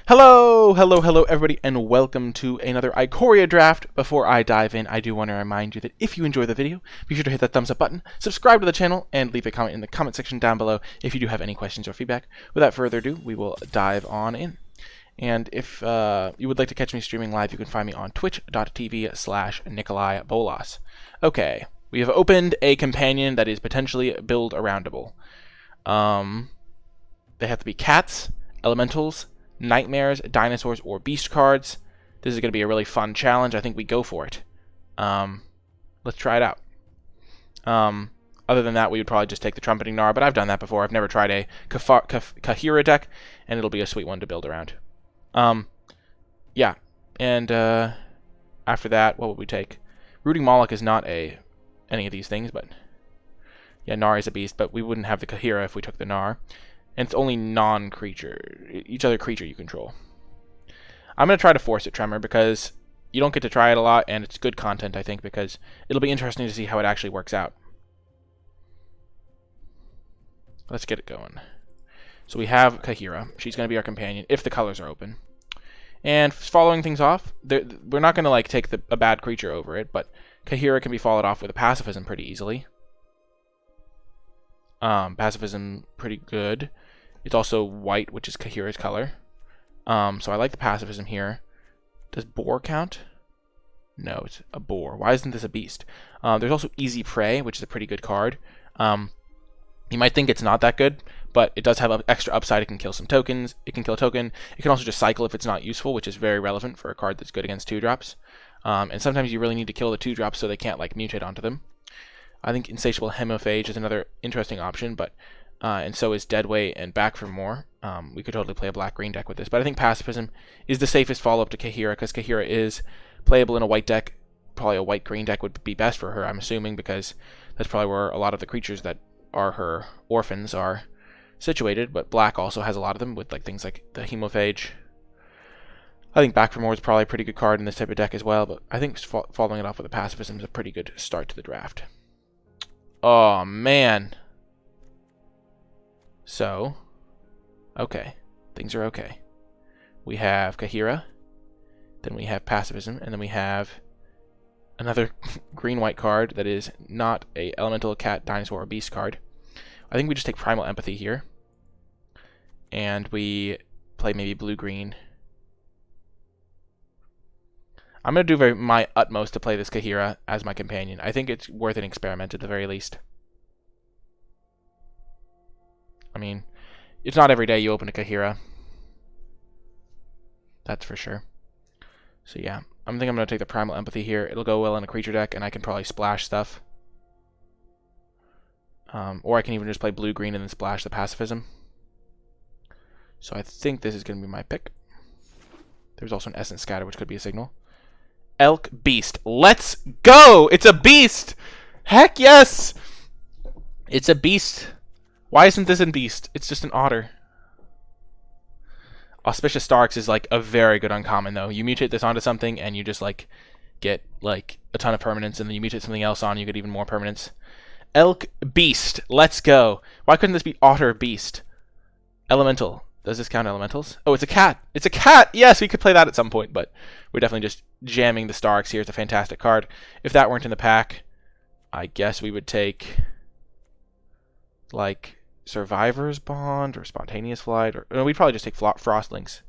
Hello everybody, and welcome to another Ikoria draft. Before I dive in, I do want to remind you that if you enjoy the video, be sure to hit that thumbs up button, subscribe to the channel, and leave a comment in the comment section down below if you do have any questions or feedback. Without further ado, we will dive on in. And if you would like to catch me streaming live, you can find me on twitch.tv/NicolaiBolas. Okay, we have opened a companion that is potentially build-aroundable. They have to be cats, elementals, nightmares, dinosaurs, or beast cards. This is going to be a really fun challenge. I think we go for it. Let's try it out. Other than that, we would probably just take the Trumpeting Gnar, but I've done that before. I've never tried a Kahira deck, and it'll be a sweet one to build around. Yeah, and after that, what would we take? Rooting Moloch is not any of these things, but yeah, Gnar is a beast, but we wouldn't have the Kahira if we took the Gnar. And it's only non-creature, each other creature you control. I'm going to try to force it, Tremor, because you don't get to try it a lot, and it's good content, I think, because it'll be interesting to see how it actually works out. Let's get it going. So we have Kahira. She's going to be our companion, if the colors are open. And following things off, we're not going to like take a bad creature over it, but Kahira can be followed off with a pacifism pretty easily. Pacifism, pretty good. It's also white, which is Kahira's color. So I like the pacifism here. Does boar count? No, it's a boar. Why isn't this a beast? There's also Easy Prey, which is a pretty good card. You might think it's not that good, but it does have an extra upside. It can kill some tokens. It can kill a token. It can also just cycle if it's not useful, which is very relevant for a card that's good against 2-drops. And sometimes you really need to kill the 2-drops so they can't like mutate onto them. I think Insatiable Hemophage is another interesting option, but and so is Deadweight and Back for More. We could totally play a black-green deck with this, but I think Pacifism is the safest follow-up to Kahira, because Kahira is playable in a white deck. Probably a white-green deck would be best for her, I'm assuming, because that's probably where a lot of the creatures that are her orphans are situated, but black also has a lot of them, with like things like the Hemophage. I think Back for More is probably a pretty good card in this type of deck as well, but I think following it off with a Pacifism is a pretty good start to the draft. Oh, man. So, okay. Things are okay. We have Kahira. Then we have Pacifism. And then we have another green-white card that is not a elemental, cat, dinosaur, or beast card. I think we just take Primal Empathy here. And we play maybe blue-green. I'm going to do my utmost to play this Kahira as my companion. I think it's worth an experiment at the very least. I mean, it's not every day you open a Kahira. That's for sure. So yeah, I think I'm going to take the Primal Empathy here. It'll go well in a creature deck, and I can probably splash stuff. Or I can even just play blue-green and then splash the Pacifism. So I think this is going to be my pick. There's also an Essence Scatter, which could be a signal. Elk Beast. Let's go! It's a beast! Heck yes! It's a beast. Why isn't this a beast? It's just an otter. Auspicious Starks is like a very good uncommon though. You mutate this onto something and you just like get like a ton of permanence, and then you mutate something else on, you get even more permanence. Elk Beast. Let's go. Why couldn't this be Otter Beast? Elemental. Does this count elementals? Oh, it's a cat. It's a cat! Yes, we could play that at some point, but we're definitely just jamming the Starks here. It's a fantastic card. If that weren't in the pack, I guess we would take like Survivor's Bond or Spontaneous Flight, or no, we'd probably just take Frostlinks.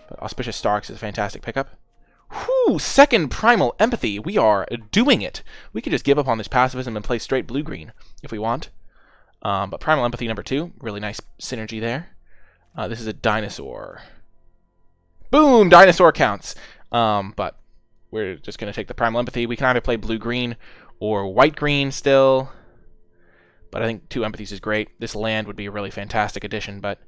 But Auspicious Starks is a fantastic pickup. Whew, second Primal Empathy. We are doing it. We could just give up on this Pacifism and play straight blue-green if we want. But Primal Empathy number 2, really nice synergy there. This is a dinosaur. Boom! Dinosaur counts. But we're just going to take the Primal Empathy. We can either play blue-green or white-green still. But I think 2 Empathies is great. This land would be a really fantastic addition, but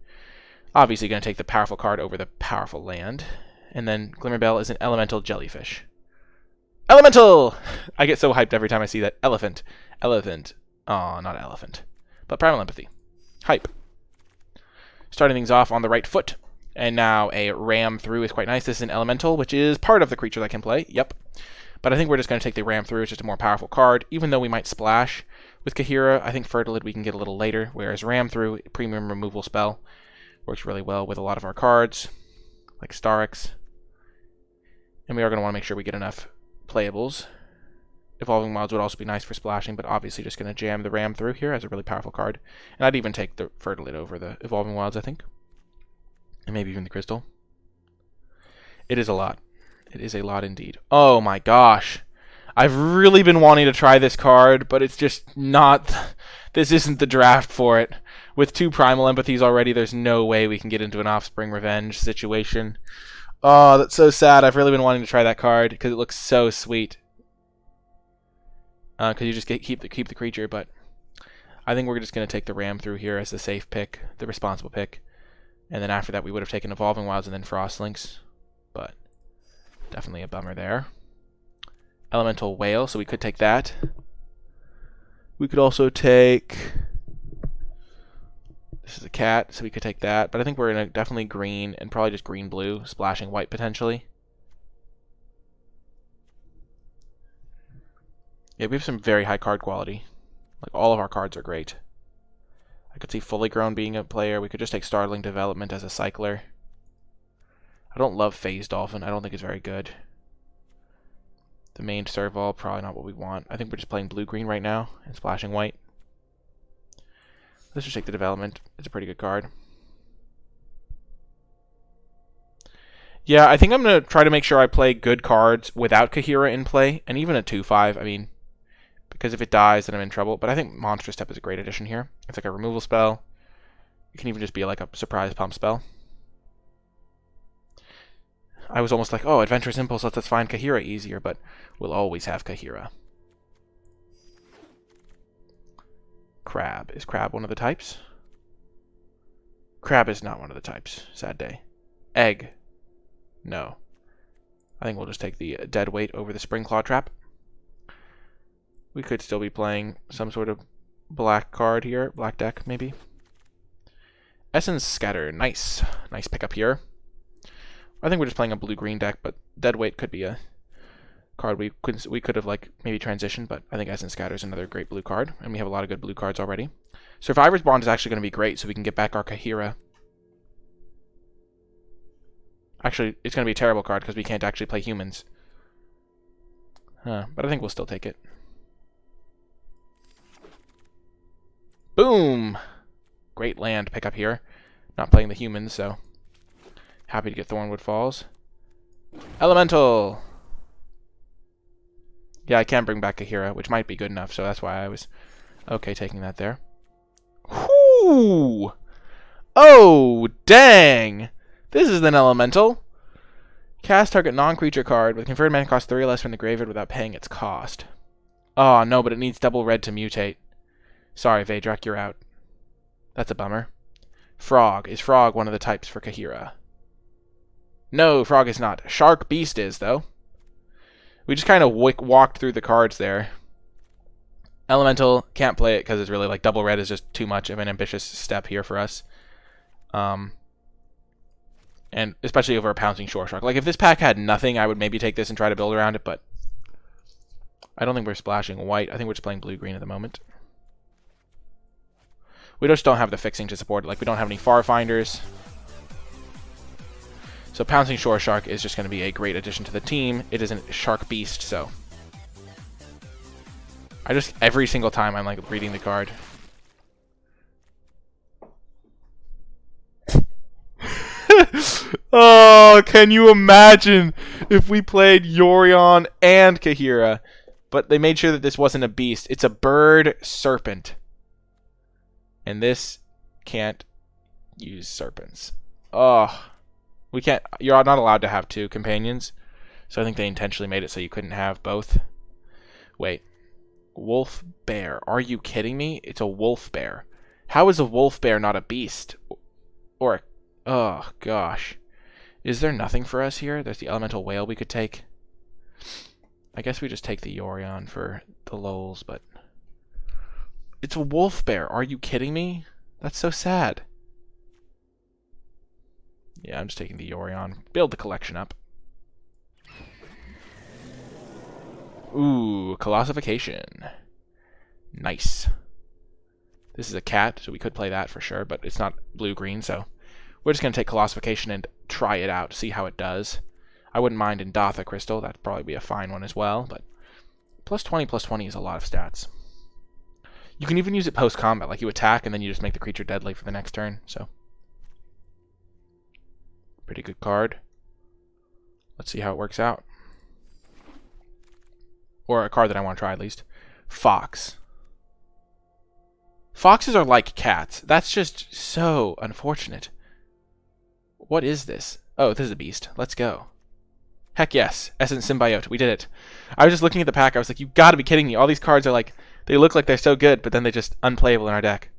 obviously going to take the powerful card over the powerful land. And then Glimmerbell is an elemental jellyfish. Elemental! I get so hyped every time I see that. Elephant. Elephant. Oh, not elephant. But Primal Empathy. Hype. Starting things off on the right foot. And now a ram through is quite nice. This is an elemental, which is part of the creature that can play. Yep. But I think we're just going to take the ram through. It's just a more powerful card, even though we might splash. With Kahira, I think Fertilid we can get a little later, whereas ram through, premium removal spell, works really well with a lot of our cards. like Starix. And we are going to want to make sure we get enough playables. Evolving Wilds would also be nice for splashing, but obviously just going to jam the Ram through here as a really powerful card. And I'd even take the Fertilid over the Evolving Wilds, I think. And maybe even the Crystal. It is a lot. It is a lot indeed. Oh my gosh. I've really been wanting to try this card, but it's just not... This isn't the draft for it. With 2 Primal Empathies already, there's no way we can get into an Offspring Revenge situation. Oh, that's so sad. I've really been wanting to try that card because it looks so sweet. Because you just keep the creature, but I think we're just going to take the Ram through here as the safe pick, the responsible pick. And then after that, we would have taken Evolving Wilds and then Frostlinks. But definitely a bummer there. Elemental Whale, so we could take that. We could also take... This is a cat, so we could take that. But I think we're in a definitely green, and probably just green-blue, splashing white potentially. Yeah, we have some very high card quality. Like, all of our cards are great. I could see Fully Grown being a player. We could just take Startling Development as a cycler. I don't love Phase Dolphin. I don't think it's very good. The main Serval, probably not what we want. I think we're just playing blue-green right now and splashing white. Let's just take the development. It's a pretty good card. Yeah, I think I'm going to try to make sure I play good cards without Kahira in play, and even a 2-5, I mean, because if it dies, then I'm in trouble. But I think Monster Step is a great addition here. It's like a removal spell. It can even just be like a surprise pump spell. I was almost like, oh, Adventurous Impulse lets us find Kahira easier, but we'll always have Kahira. Crab. Is Crab one of the types? Crab is not one of the types. Sad day. Egg. No. I think we'll just take the Dead Weight over the Spring Claw Trap. We could still be playing some sort of black card here. Black deck, maybe. Essence Scatter. Nice. Nice pickup here. I think we're just playing a blue-green deck, but Dead Weight could be a card we could have like maybe transitioned, but I think Essence Scatter is another great blue card, and we have a lot of good blue cards already. Survivor's Bond is actually going to be great, so we can get back our Kahira. Actually, it's going to be a terrible card because we can't actually play humans. But I think we'll still take it. Boom! Great land pickup here. Not playing the humans, so happy to get Thornwood Falls. Elemental! Yeah, I can bring back Kahira, which might be good enough, so that's why I was okay taking that there. Whoo! Oh, dang! This is an elemental. Cast target non-creature card with converted mana cost 3 or less from the graveyard without paying its cost. Oh, no, but it needs double red to mutate. Sorry, Vaydrak, you're out. That's a bummer. Frog. Is Frog one of the types for Kahira? No, Frog is not. Shark Beast is, though. We just kind of walked through the cards there. Elemental, can't play it because it's really like double red is just too much of an ambitious step here for us. And especially over a Pouncing Shore Shark. Like, if this pack had nothing, I would maybe take this and try to build around it, but I don't think we're splashing white. I think we're just playing blue-green at the moment. We just don't have the fixing to support it. Like, we don't have any Far Finders. So Pouncing Shore Shark is just going to be a great addition to the team. It is a Shark Beast, so I just, every single time I'm like reading the card. Oh, can you imagine if we played Yorion and Kahira, but they made sure that this wasn't a beast. It's a bird serpent. And this can't use serpents. Oh, we can't, you're not allowed to have 2 companions. So I think they intentionally made it so you couldn't have both. Wait. Wolf bear. Are you kidding me? It's a wolf bear. How is a wolf bear not a beast? Or a, oh gosh. Is there nothing for us here? There's the elemental whale we could take. I guess we just take the Yorion for the lols, but it's a wolf bear. Are you kidding me? That's so sad. Yeah, I'm just taking the Yorion. Build the collection up. Ooh, Colossification. Nice. This is a cat, so we could play that for sure, but it's not blue-green, so We're just going to take Colossification and try it out, see how it does. I wouldn't mind Indatha Crystal. That'd probably be a fine one as well, but plus 20 is a lot of stats. You can even use it post-combat, like you attack and then you just make the creature deadly for the next turn, so. Pretty good card. Let's see how it works out. Or a card that I want to try at least. Fox. Foxes are like cats. That's just so unfortunate. What is this? Oh, this is a beast. Let's go. Heck yes. Essence Symbiote. We did it. I was just looking at the pack. I was like, you gotta be kidding me. All these cards are like, they look like they're so good, but then they're just unplayable in our deck.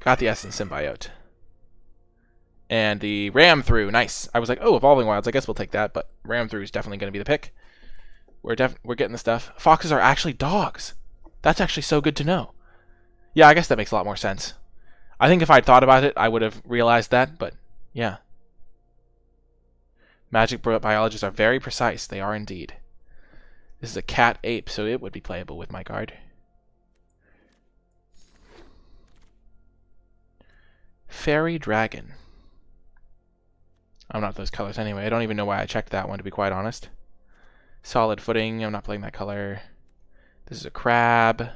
Got the Essence Symbiote. And the Ram Through. Nice. I was like, oh, Evolving Wilds. I guess we'll take that, but Ram Through is definitely going to be the pick. We're getting the stuff. Foxes are actually dogs. That's actually so good to know. Yeah, I guess that makes a lot more sense. I think if I'd thought about it, I would have realized that, but yeah. Magic biologists are very precise. They are indeed. This is a cat ape, so it would be playable with my card. Fairy Dragon. I'm not those colors anyway. I don't even know why I checked that one, to be quite honest. Solid Footing. I'm not playing that color. This is a crab.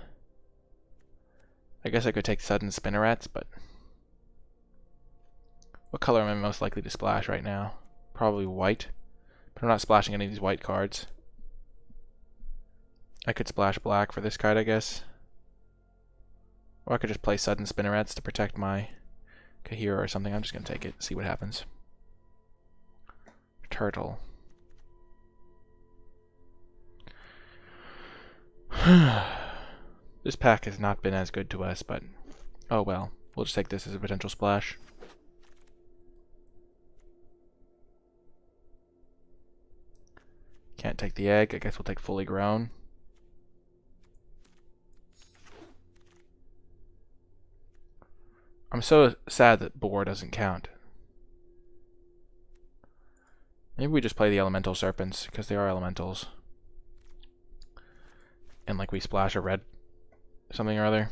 I guess I could take Sudden Spinnerets, but what color am I most likely to splash right now? Probably white, but I'm not splashing any of these white cards. I could splash black for this card, I guess. Or I could just play Sudden Spinnerets to protect my Kahira or something. I'm just going to take it, see what happens. Turtle. This pack has not been as good to us, but oh well. We'll just take this as a potential splash. Can't take the egg. I guess we'll take Fully Grown. I'm so sad that Boar doesn't count. Maybe we just play the Elemental Serpents, because they are elementals. And like we splash a red something or other.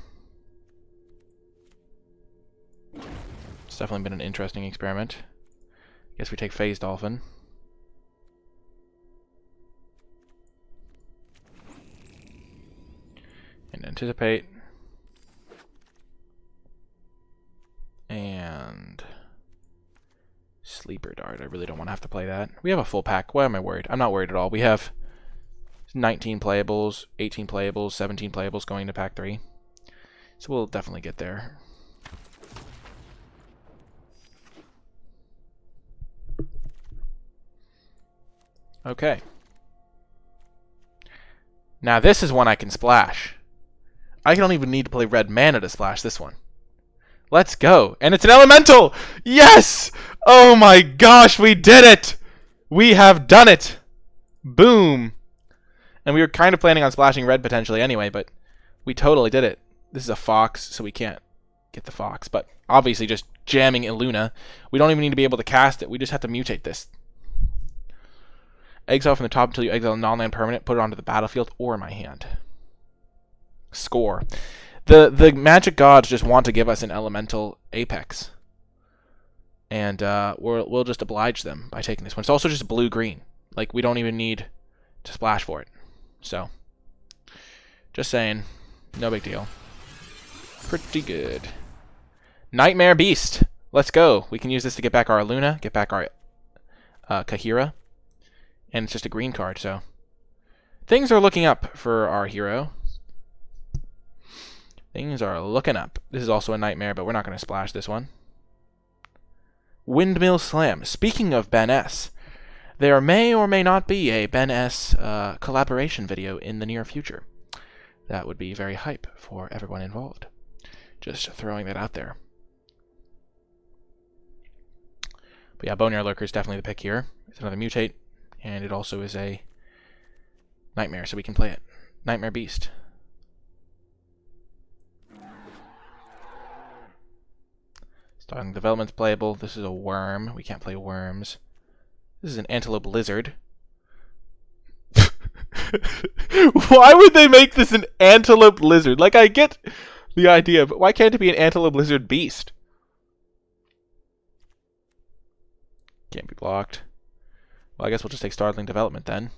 It's definitely been an interesting experiment. Guess we take Phase Dolphin. And Anticipate. And Sleeper Dart. I really don't want to have to play that. We have a full pack. Why am I worried? I'm not worried at all. We have 19 playables, 18 playables, 17 playables going to pack 3. So we'll definitely get there. Okay. Now this is one I can splash. I don't even need to play red mana to splash this one. Let's go. And it's an elemental! Yes! Oh my gosh, we did it! We have done it! Boom! And we were kind of planning on splashing red potentially anyway, but we totally did it. This is a fox, so we can't get the fox. But obviously just jamming Illuna. We don't even need to be able to cast it. We just have to mutate this. Exile from the top until you exile a non-land permanent. Put it onto the battlefield or my hand. Score. The magic gods just want to give us an elemental apex. And we'll just oblige them by taking this one. It's also just blue-green. Like, we don't even need to splash for it. So, just saying, no big deal. Pretty good. Nightmare Beast. Let's go. We can use this to get back our Luna, get back our Kahira. And it's just a green card, so things are looking up for our hero. Things are looking up. This is also a nightmare, but we're not going to splash this one. Windmill Slam. Speaking of Ben S., there may or may not be a Ben S. Collaboration video in the near future. That would be very hype for everyone involved. Just throwing that out there. But yeah, Boneyard Lurker is definitely the pick here. It's another mutate, and it also is a nightmare, so we can play it. Nightmare Beast. Starting development's playable. This is a worm. We can't play worms. This is an Antelope Lizard. Why would they make this an Antelope Lizard? Like, I get the idea, but why can't it be an Antelope Lizard Beast? Can't be blocked. Well, I guess we'll just take Startling Development then.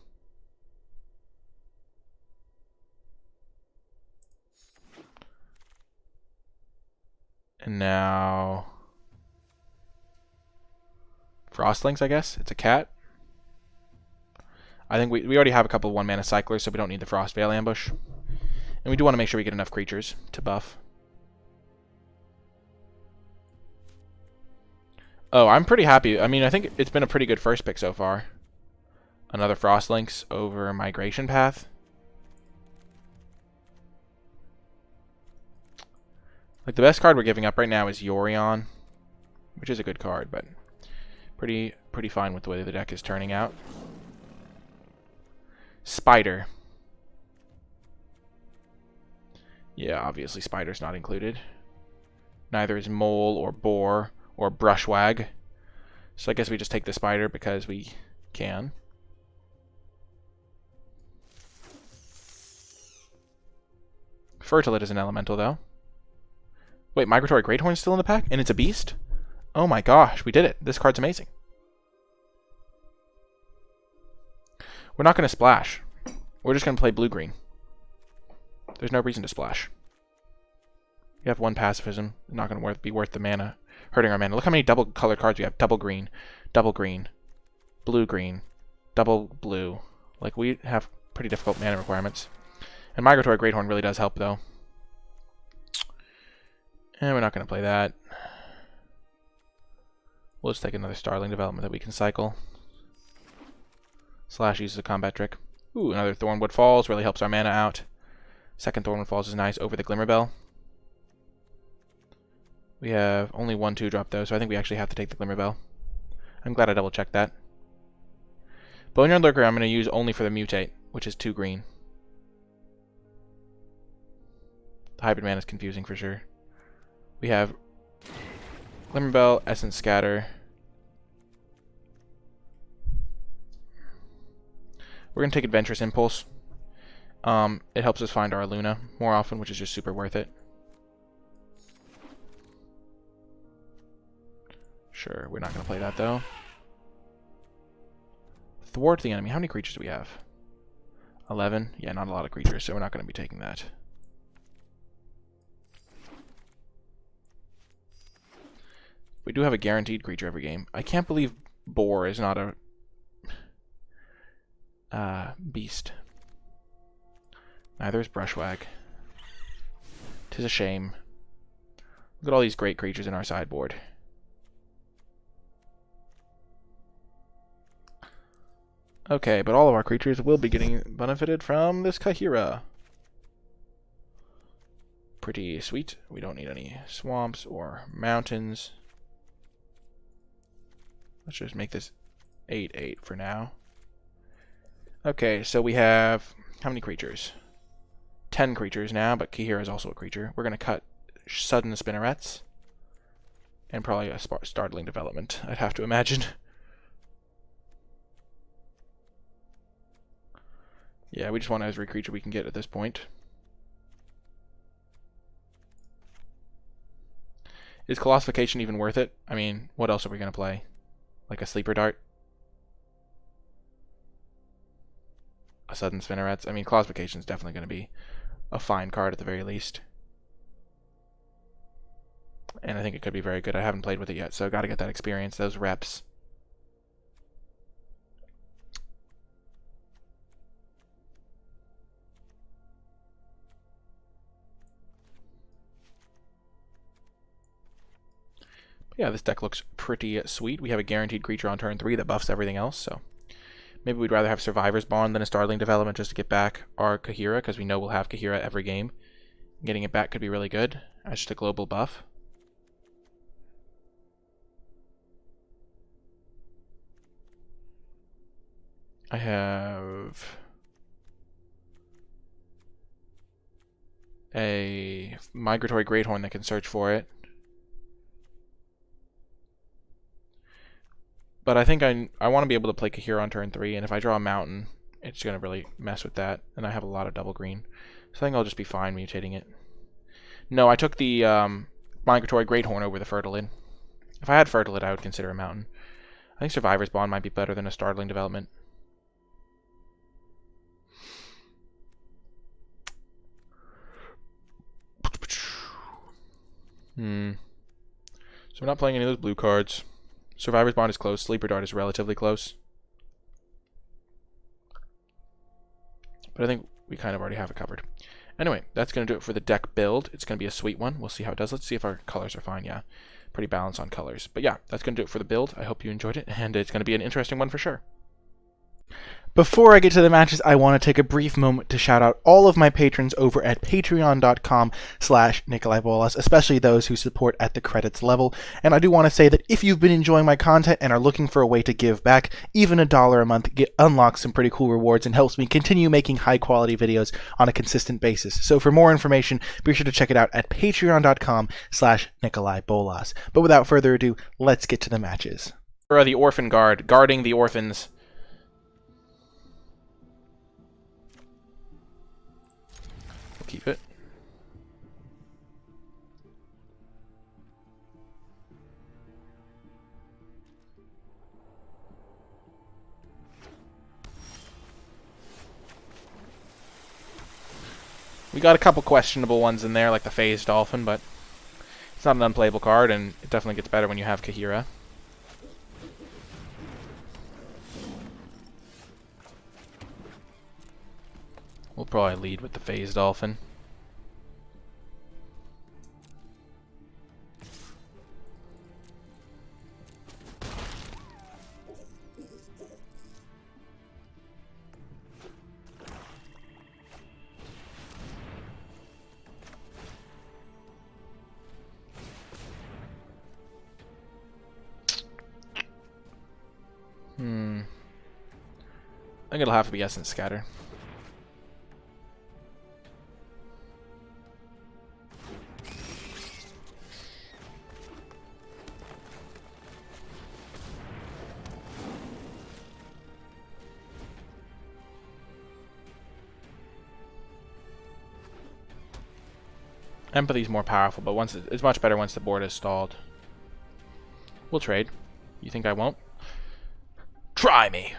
And now Frostlings, I guess. It's a cat. I think we already have a couple of 1-mana cyclers, so we don't need the Frost Veil Ambush. And we do want to make sure we get enough creatures to buff. Oh, I'm pretty happy. I mean, I think it's been a pretty good first pick so far. Another Frostlings over Migration Path. Like, the best card we're giving up right now is Yorion, which is a good card, but pretty fine with the way the deck is turning out. Spider. Yeah, obviously Spider's not included. Neither is Mole or Boar or Brushwag. So I guess we just take the Spider because we can. Fertilid is an elemental, though. Wait, Migratory Greathorn's still in the pack? And it's a beast? Oh my gosh, we did it. This card's amazing. We're not going to splash. We're just going to play blue-green. There's no reason to splash. We have 1 pacifism. It's not going to be worth the mana. Hurting our mana. Look how many double-colored cards we have. Double green, blue-green, double blue. Like, we have pretty difficult mana requirements. And Migratory Greathorn really does help, though. And we're not going to play that. We'll just take another Startling Development that we can cycle. Slash uses a combat trick. Ooh, another Thornwood Falls. Really helps our mana out. Second Thornwood Falls is nice over the Glimmerbell. We have only 1 2-drop, though, so I think we actually have to take the Glimmerbell. I'm glad I double-checked that. Boneyard Lurker I'm going to use only for the Mutate, which is 2 green. The hybrid mana is confusing for sure. We have Glimmerbell, Essence Scatter. We're going to take Adventurous Impulse. It helps us find our Luna more often, which is just super worth it. Sure, we're not going to play that, though. Thwart the enemy. How many creatures do we have? 11? Yeah, not a lot of creatures, so we're not going to be taking that. We do have a guaranteed creature every game. I can't believe Boar is not a beast. Neither is Brushwag. 'Tis a shame. Look at all these great creatures in our sideboard. Okay, but all of our creatures will be getting benefited from this Kahira. Pretty sweet. We don't need any swamps or mountains. Let's just make this 8/8 for now. Okay, so we have how many creatures? 10 creatures now, but Kahira is also a creature. We're going to cut Sudden Spinnerets. And probably a Startling Development, I'd have to imagine. Yeah, we just want every creature we can get at this point. Is Colossification even worth it? I mean, what else are we going to play? Like a Sleeper Dart? A Sudden Spinnerets? I mean, Colossification is definitely going to be a fine card at the very least. And I think it could be very good. I haven't played with it yet, so I've got to get that experience, those reps. Yeah, this deck looks pretty sweet. We have a guaranteed creature on turn 3 that buffs everything else, so maybe we'd rather have Survivor's Bond than a Startling Development just to get back our Kahira, because we know we'll have Kahira every game. Getting it back could be really good as just a global buff. I have a Migratory Greathorn that can search for it. But I think I want to be able to play Kahira on turn 3, and if I draw a mountain, it's going to really mess with that, and I have a lot of double green. So I think I'll just be fine mutating it. No, I took the Migratory Greathorn over the Fertilid. If I had Fertilid, I would consider a mountain. I think Survivor's Bond might be better than a Startling development. So we're not playing any of those blue cards. Survivor's Bond is close. Sleeper Dart is relatively close. But I think we kind of already have it covered. Anyway, that's going to do it for the deck build. It's going to be a sweet one. We'll see how it does. Let's see if our colors are fine. Yeah, pretty balanced on colors. But yeah, that's going to do it for the build. I hope you enjoyed it, and it's going to be an interesting one for sure. Before I get to the matches, I want to take a brief moment to shout out all of my patrons over at patreon.com/NicolaiBolas, especially those who support at the credits level. And I do want to say that if you've been enjoying my content and are looking for a way to give back, even $1 a month unlocks some pretty cool rewards and helps me continue making high quality videos on a consistent basis. So for more information, be sure to check it out at patreon.com/NicolaiBolas. But without further ado, let's get to the matches. The Orphan Guard, guarding the orphans. Keep it. We got a couple questionable ones in there, like the Phased Dolphin, but it's not an unplayable card, and it definitely gets better when you have Kahira. We'll probably lead with the Phased Dolphin. I think it'll have to be Essence Scatter. Empathy's more powerful, but once it's much better once the board is stalled. We'll trade. You think I won't? Try me!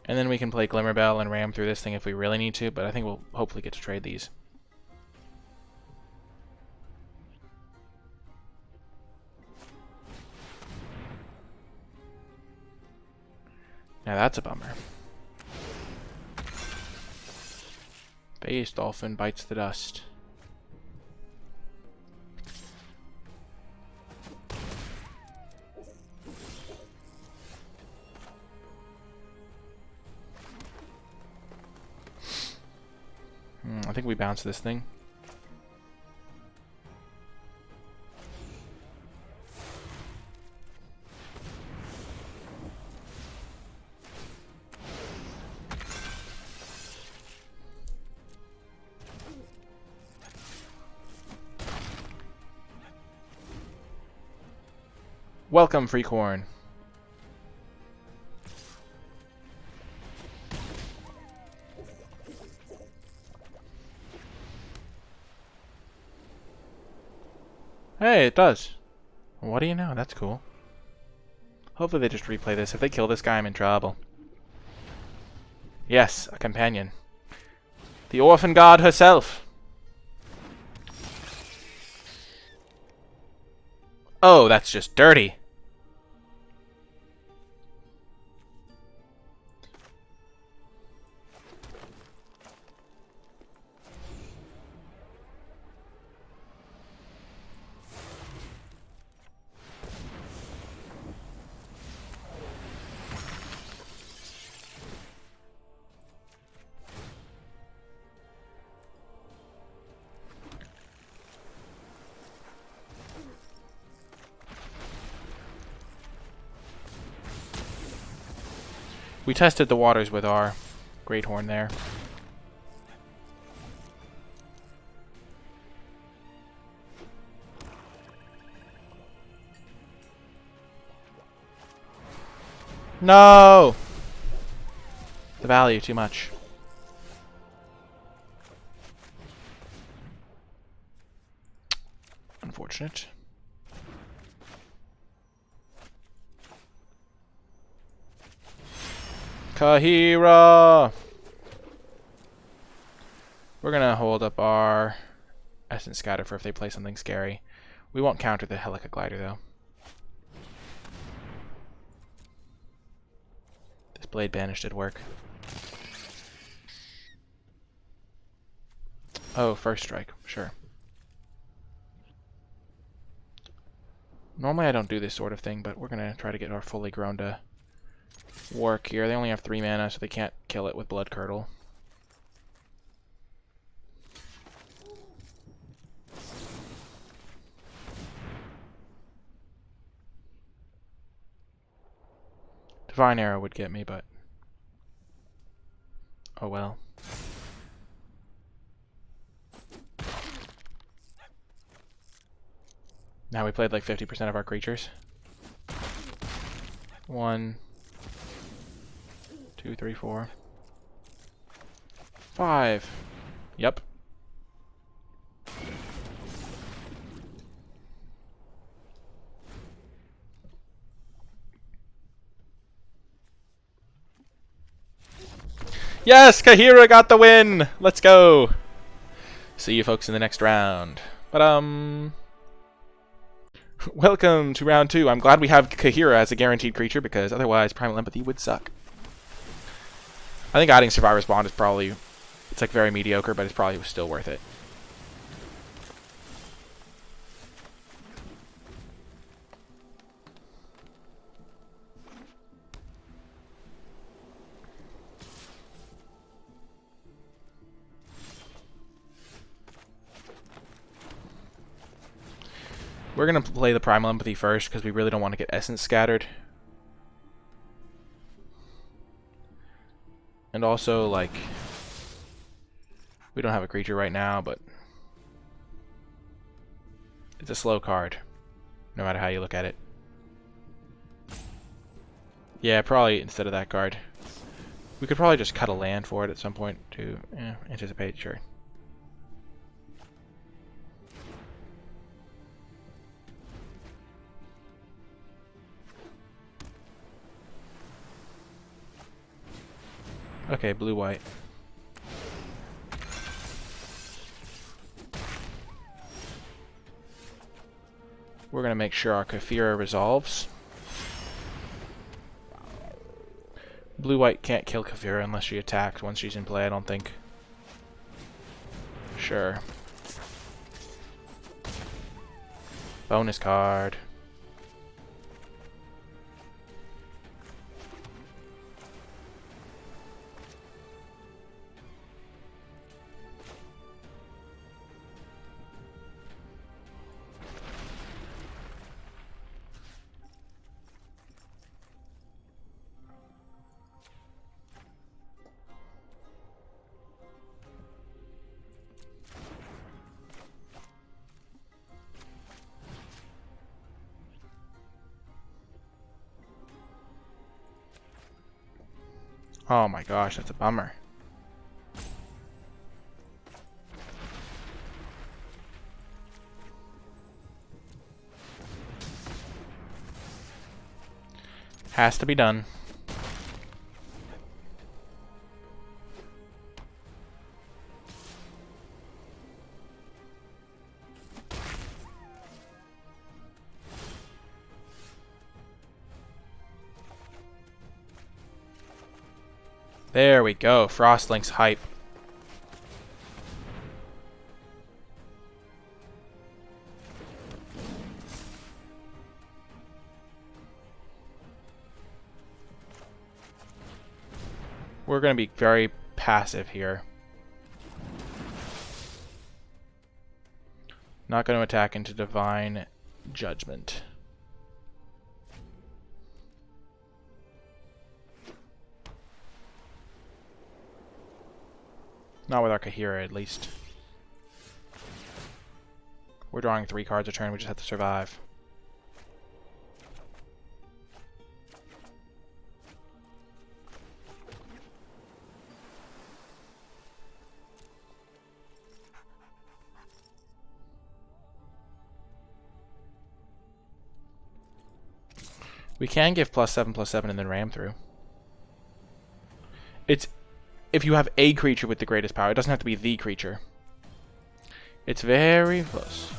And then we can play Glimmerbell and ram through this thing if we really need to, but I think we'll hopefully get to trade these. Now that's a bummer. Phased Dolphin bites the dust. I think we bounce this thing. Welcome, Freakhorn. Hey, it does. What do you know? That's cool. Hopefully they just replay this. If they kill this guy, I'm in trouble. Yes, a companion. The Orphan God herself. Oh, that's just dirty. We tested the waters with our Great Horn there. No! The value, too much. unfortunate. Kahira! We're gonna hold up our Essence Scatter for if they play something scary. We won't counter the Helica Glider, though. This Blade Banish did work. Oh, first strike. Sure. Normally I don't do this sort of thing, but we're gonna try to get our fully grown to work here. They only have 3 mana, so they can't kill it with Blood Curdle. Divine Arrow would get me, but oh well. Now we played like 50% of our creatures. 1, 2, 3, 4, 5. Yep. Yes, Kahira got the win. Let's go. See you folks in the next round. Welcome to round 2. I'm glad we have Kahira as a guaranteed creature because otherwise Primal Empathy would suck. I think adding Survivor's Bond is probably, it's like very mediocre, but it's probably still worth it. We're going to play the Primal Empathy first because we really don't want to get Essence scattered. And also, like, we don't have a creature right now, but it's a slow card, no matter how you look at it. Yeah, probably instead of that card. We could probably just cut a land for it at some point to anticipate, sure. Okay, blue-white. We're going to make sure our Kahira resolves. Blue-white can't kill Kahira unless she attacks once she's in play, I don't think. Sure. Bonus card. Oh my gosh, that's a bummer. Has to be done. There we go. Frostlink's hype. We're going to be very passive here. Not going to attack into Divine Judgment. Not with our Kahira, at least. We're drawing 3 cards a turn, we just have to survive. We can give +7/+7 and then ram through. It's if you have a creature with the greatest power. It doesn't have to be the creature. It's very close.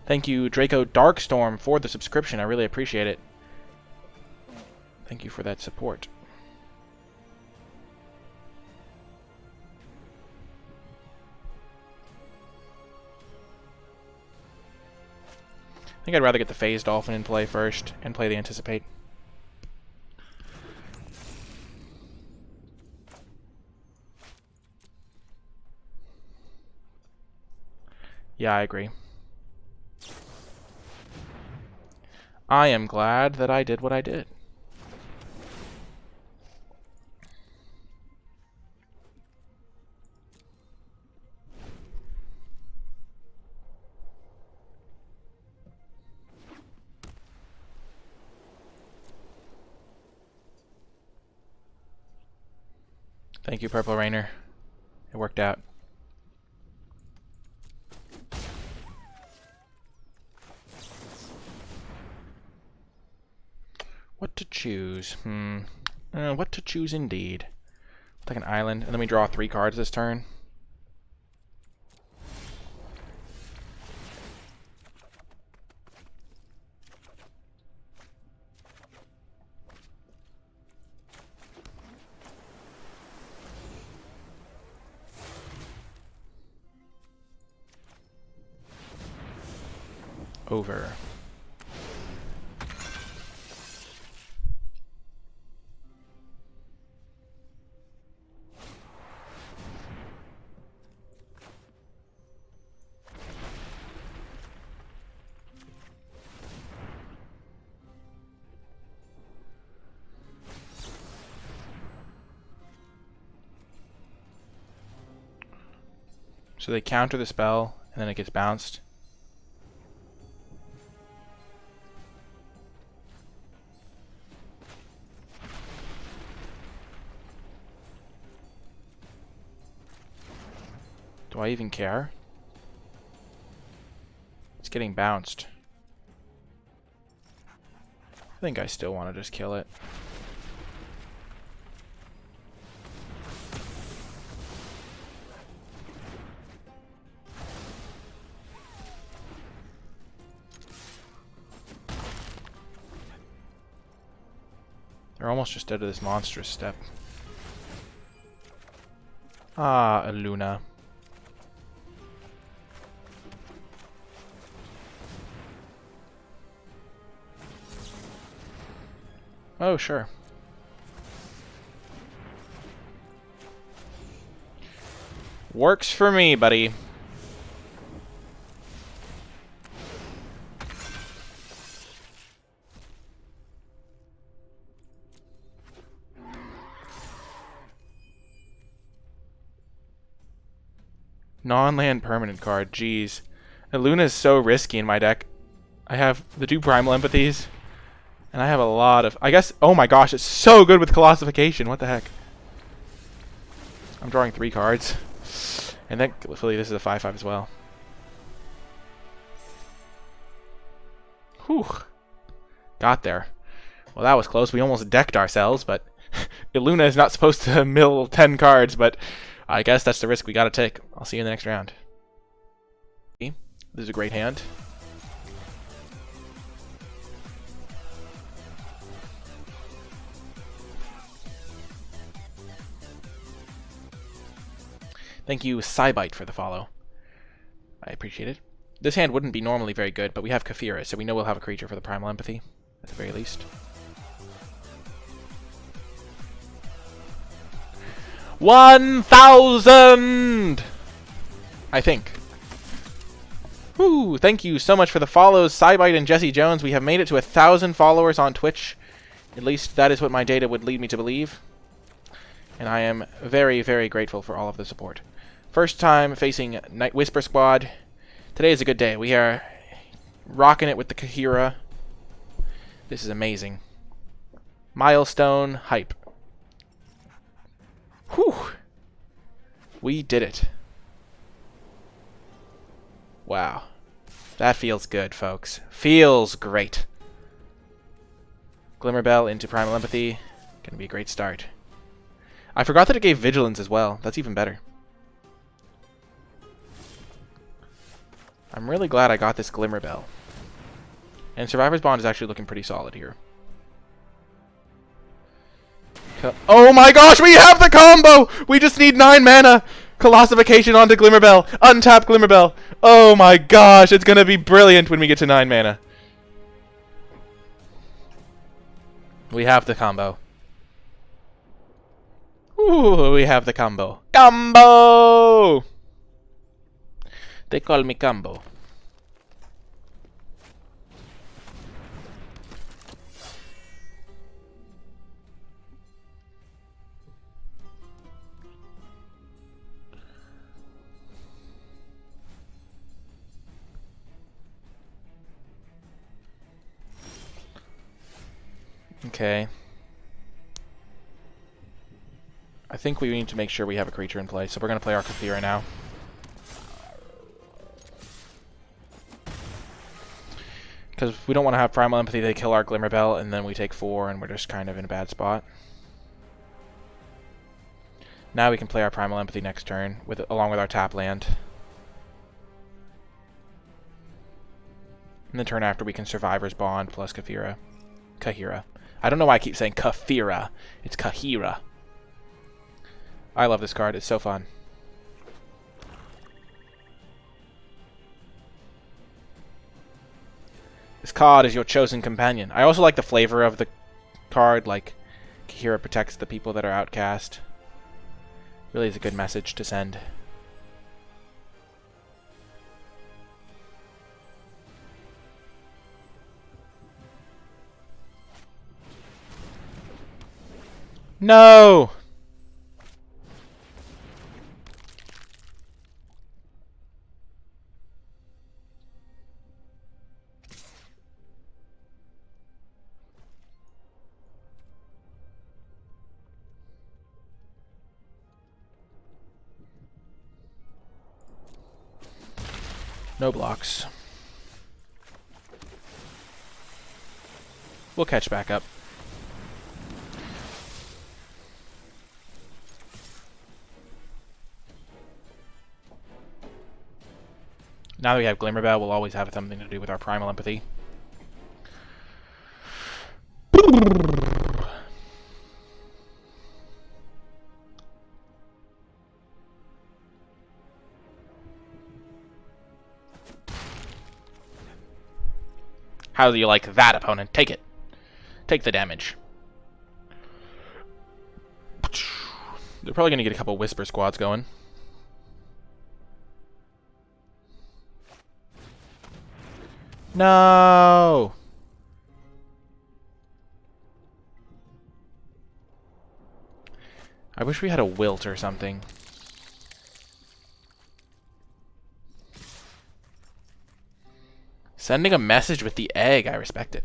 Thank you, Draco Darkstorm, for the subscription. I really appreciate it. Thank you for that support. I think I'd rather get the Phase Dolphin in play first and play the Anticipate. Yeah, I agree. I am glad that I did what I did. Thank you, Purple Rainer. It worked out. What to choose? What to choose indeed. Take an island, and then we draw 3 cards this turn. Over. So they counter the spell, and then it gets bounced. Do I even care? It's getting bounced. I think I still want to just kill it. They're almost just dead to this monstrous step. Ah, a Luna. Oh, sure. Works for me, buddy. Non-land permanent card, jeez. Luna is so risky in my deck. I have the 2 Primal Empathies, and I have a lot of... I guess... Oh my gosh, it's so good with Colossification. What the heck? I'm drawing 3 cards. And thankfully this is a 5/5 as well. Whew. Got there. Well, that was close. We almost decked ourselves, but... Luna is not supposed to mill 10 cards, but... I guess that's the risk we gotta take. I'll see you in the next round. This is a great hand. Thank you, Cybite, for the follow. I appreciate it. This hand wouldn't be normally very good, but we have Kaphira, so we know we'll have a creature for the Primal Empathy, at the very least. 1,000! I think. Woo! Thank you so much for the follows, Cybite and Jesse Jones. We have made it to 1,000 followers on Twitch. At least that is what my data would lead me to believe. And I am very, very grateful for all of the support. First time facing Night Whisper Squad. Today is a good day. We are rocking it with the Kahira. This is amazing. Milestone hype. Whew. We did it. Wow. That feels good, folks. Feels great. Glimmerbell into Primal Empathy. Gonna be a great start. I forgot that it gave Vigilance as well. That's even better. I'm really glad I got this Glimmerbell. And Survivor's Bond is actually looking pretty solid here. Oh my gosh, we have the combo! We just need 9 mana! Colossification onto Glimmerbell. Untap Glimmerbell. Oh my gosh, it's gonna be brilliant when we get to 9 mana. We have the combo. Ooh, we have the combo. Combo! They call me Combo. Okay. I think we need to make sure we have a creature in play, so we're going to play our Ikoria now. Because we don't want to have Primal Empathy, they kill our Glimmerbell, and then we take 4, and we're just kind of in a bad spot. Now we can play our Primal Empathy next turn, along with our tap land. And the turn after, we can Survivor's Bond plus Kahira. I don't know why I keep saying Kahira. It's Kahira. I love this card. It's so fun. This card is your chosen companion. I also like the flavor of the card. Like, Kahira protects the people that are outcast. Really is a good message to send. No! No blocks. We'll catch back up. Now that we have Glimmerbell, we'll always have something to do with our Primal Empathy. How do you like that, opponent? Take it. Take the damage. They're probably going to get a couple Whisper Squads going. No! I wish we had a Wilt or something. Sending a message with the egg, I respect it.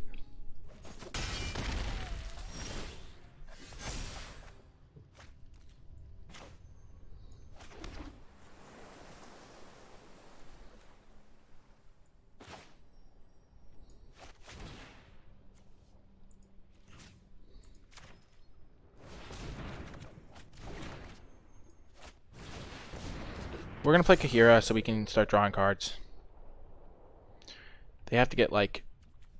We're going to play Kahira so we can start drawing cards. They have to get, like,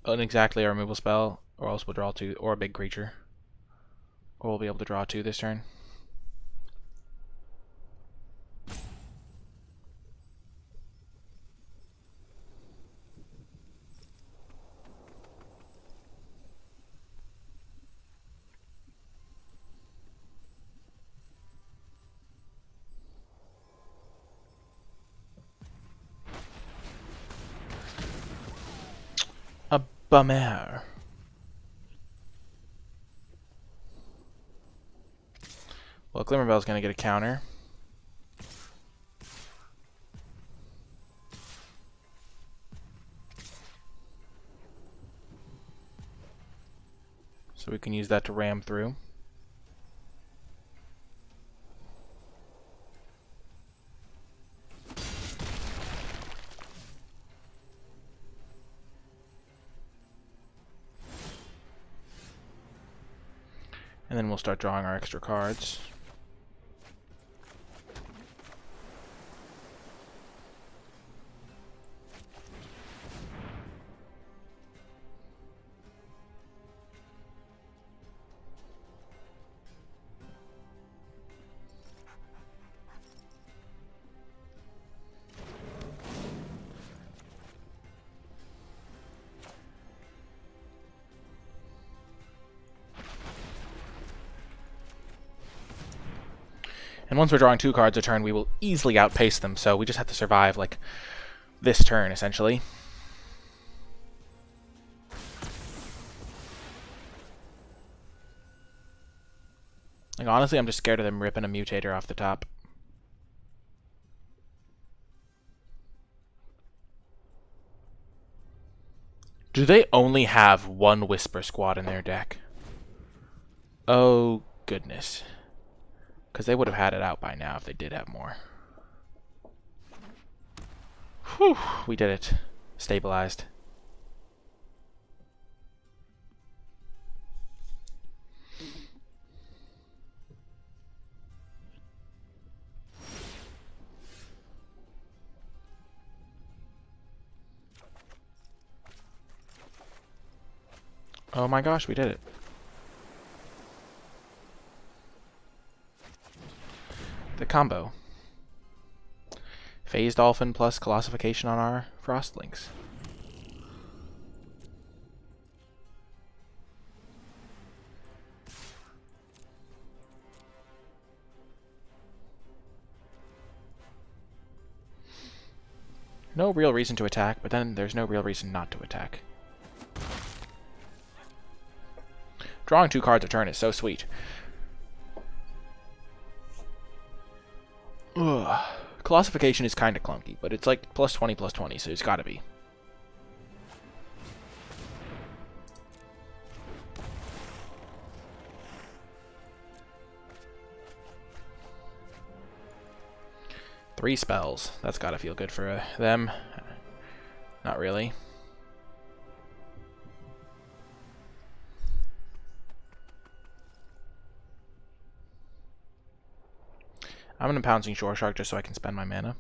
exactly a removal spell, or else we'll draw 2, or a big creature. Or we'll be able to draw 2 this turn. Bummer. Well, Glimmerbell's going to get a counter. So we can use that to ram through. And then we'll start drawing our extra cards. And once we're drawing 2 cards a turn, we will easily outpace them, so we just have to survive, like, this turn, essentially. Like, honestly, I'm just scared of them ripping a Mutator off the top. Do they only have 1 Whisper Squad in their deck? Oh, goodness. Because they would have had it out by now if they did have more. Whew, we did it. Stabilized. Oh my gosh, we did it. The combo. Phase Dolphin plus Colossification on our Frostlings. No real reason to attack, but then there's no real reason not to attack. Drawing 2 cards a turn is so sweet. Ugh. Colossification is kind of clunky, but it's like +20/+20, so it's gotta be. Three spells. That's gotta feel good for them. Not really. I'm going to Pouncing Shore Shark just so I can spend my mana.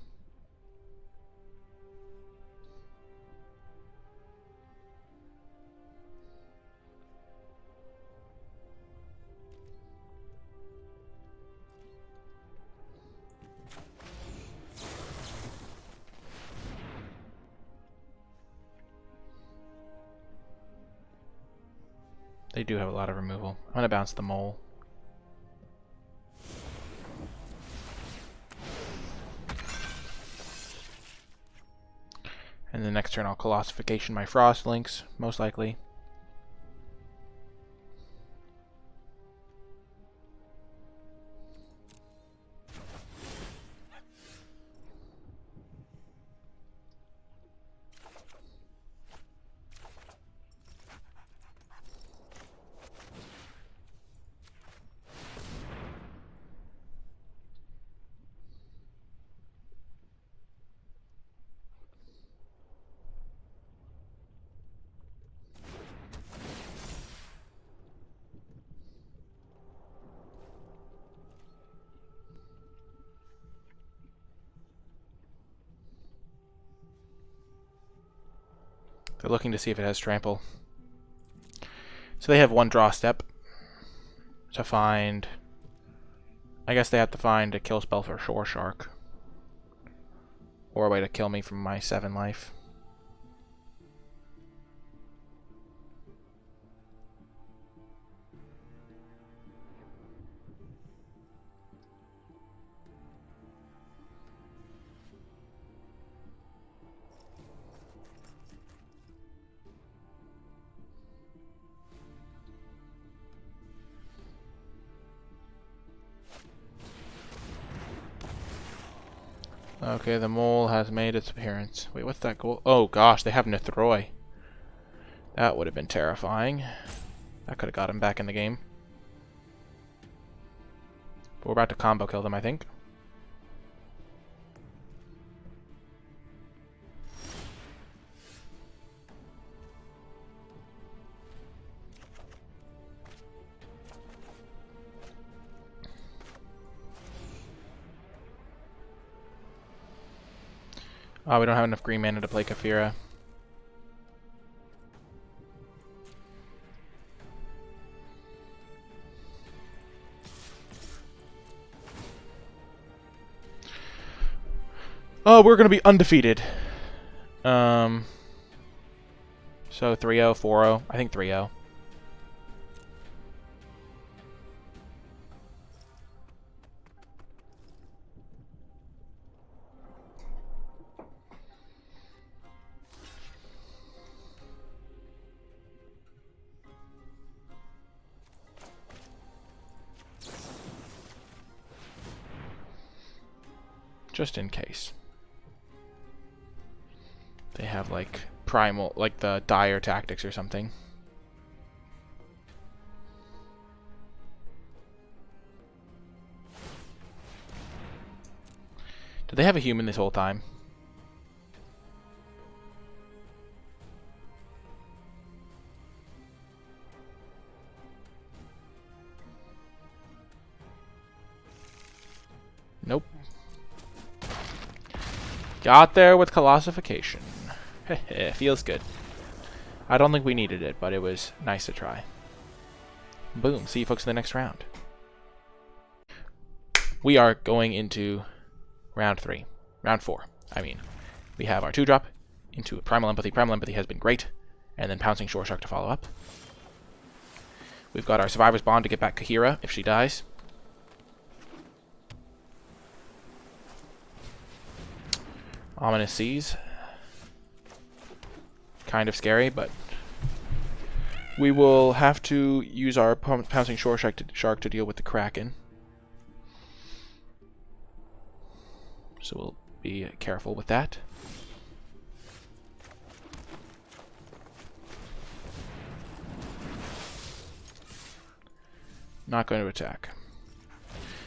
They do have a lot of removal. I'm going to bounce the Mole. And the next turn I'll Colossification my Frostlings, most likely. They're looking to see if it has trample. So they have 1 draw step to find... I guess they have to find a kill spell for Shore Shark. Or a way to kill me from my 7 life. Okay, the Mole has made its appearance. Wait, what's that goal? Oh gosh, they have Nethroi. That would have been terrifying. That could have got him back in the game. But we're about to combo kill them, I think. Oh, we don't have enough green mana to play Kafira. Oh, we're going to be undefeated. So 3-0, 4-0. I think 3-0. Just in case. They have, like, primal, like the dire tactics or something. Did they have a human this whole time? Nope. Got there with Colossification. Feels good. I don't think we needed it, but it was nice to try. Boom. See you folks in the next round. We are going into round 3. Round 4, I mean. We have our 2-drop into a Primal Empathy. Primal Empathy has been great. And then Pouncing Shore Shark to follow up. We've got our Survivor's Bond to get back Kahira if she dies. Ominous Seas. Kind of scary, but we will have to use our Pouncing Shore Shark to deal with the Kraken. So we'll be careful with that. Not going to attack.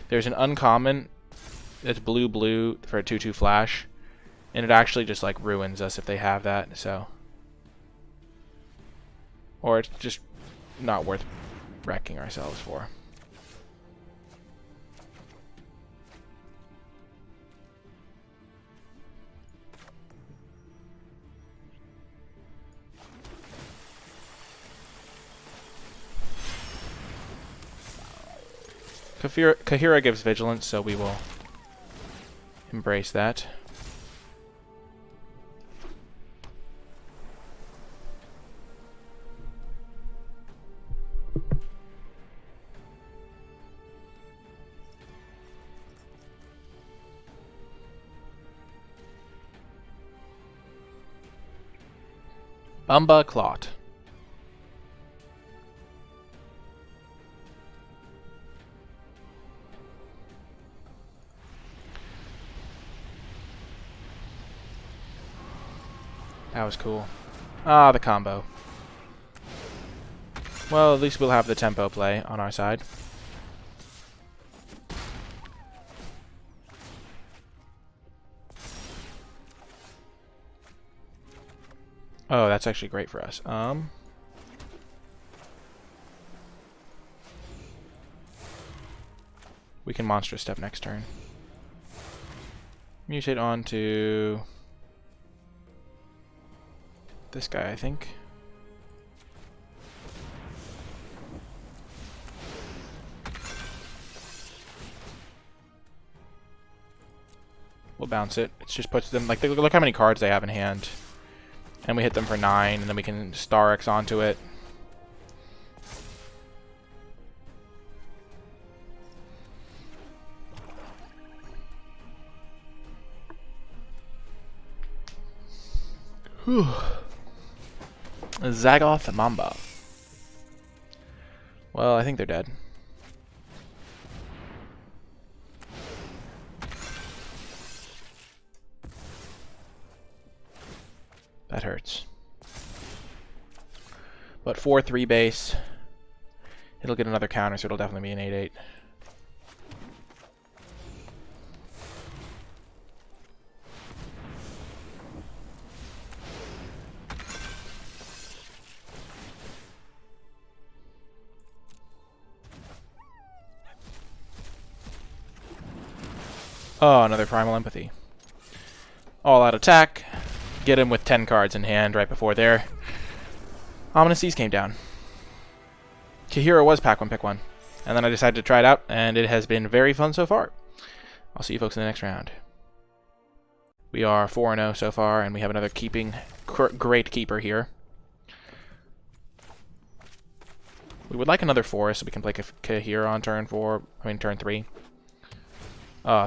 There's an uncommon that's blue for a 2/2 flash, and it actually just like ruins us if they have that, so. Or it's just not worth wrecking ourselves for. Kahira gives vigilance, so we will embrace that. Bumba Clot. That was cool. Ah, the combo. Well, at least we'll have the tempo play on our side. Oh, that's actually great for us. We can Monstrous Step next turn. Mutate onto this guy, I think. We'll bounce it. It just puts them, like, look how many cards they have in hand. And we hit them for 9, and then we can Star X onto it. Whew. Zagoth Mamba. Well, I think they're dead. That hurts. But 4/3 base. It'll get another counter, so it'll definitely be an 8/8. Oh, another Primal Empathy. All-out attack. Get him with 10 cards in hand right before their Ominous Seas came down. Kahira was pack 1, pick 1. And then I decided to try it out, and it has been very fun so far. I'll see you folks in the next round. We are 4-0 so far, and we have another great keeper here. We would like another forest so we can play Kahira on turn 3.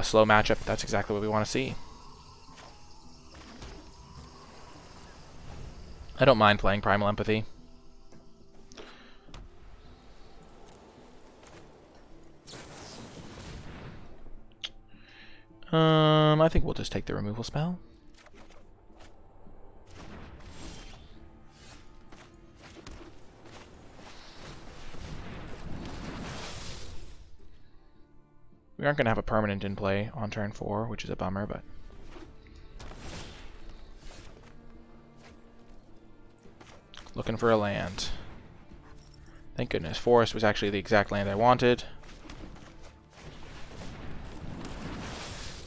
Slow matchup, that's exactly what we want to see. I don't mind playing Primal Empathy. I think we'll just take the removal spell. We aren't going to have a permanent in play on turn 4, which is a bummer, but... Looking for a land. Thank goodness. Forest was actually the exact land I wanted.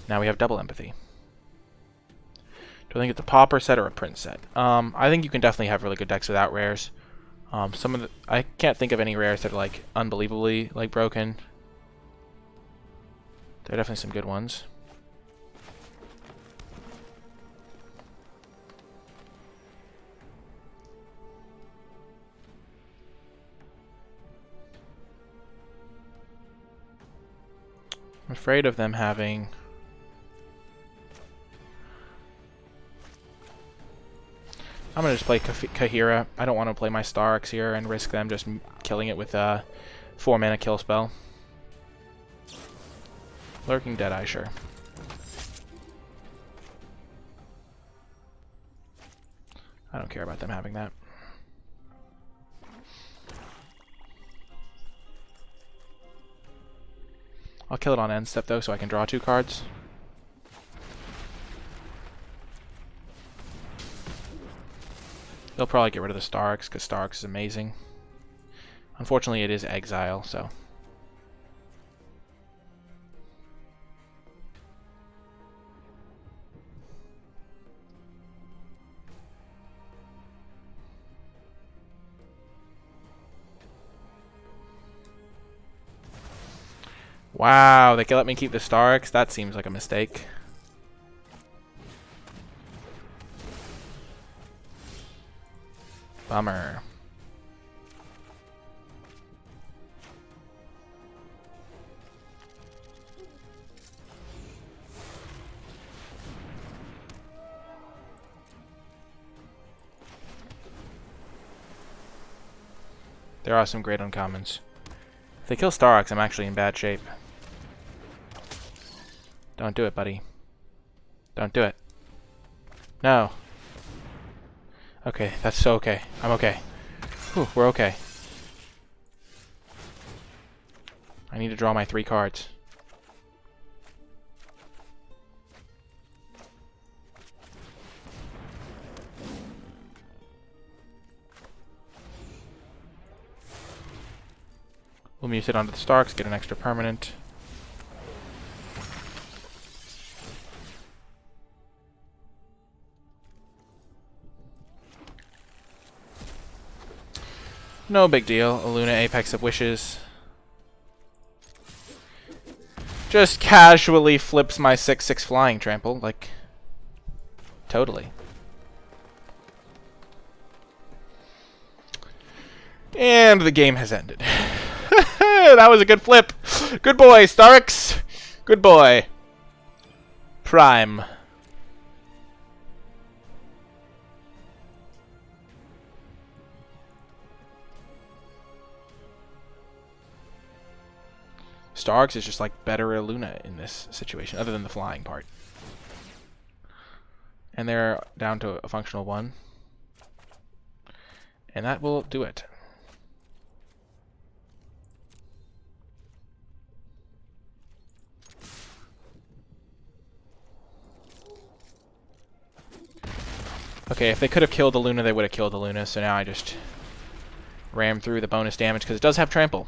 Now we have double empathy. Do I think it's a pauper set or a prince set? I think you can definitely have really good decks without rares. I can't think of any rares that are like unbelievably like broken. There are definitely some good ones. I'm afraid of them having... I'm going to just play Kahira. I don't want to play my Starks here and risk them just killing it with a 4-mana kill spell. Lurking Deadeye, sure. I don't care about them having that. I'll kill it on end step though, so I can draw 2 cards. They'll probably get rid of the Starks, because Starks is amazing. Unfortunately, it is exile, so... Wow, they can let me keep the Starks? That seems like a mistake. Bummer. There are some great uncommons. If they kill Starks, I'm actually in bad shape. Don't do it, buddy. Don't do it. No. Okay, that's so okay. I'm okay. Whew, we're okay. I need to draw my 3 cards. We'll mute it onto the Starks, get an extra permanent. No big deal. Aluna Apex of Wishes. Just casually flips my 6/6 flying trample, like, totally. And the game has ended. That was a good flip. Good boy, Starks. Good boy. Prime. Starks is just like better Aluna in this situation, other than the flying part. And they're down to a functional 1. And that will do it. Okay, if they could have killed the Luna, they would have killed the Luna, so now I just ram through the bonus damage, because it does have trample.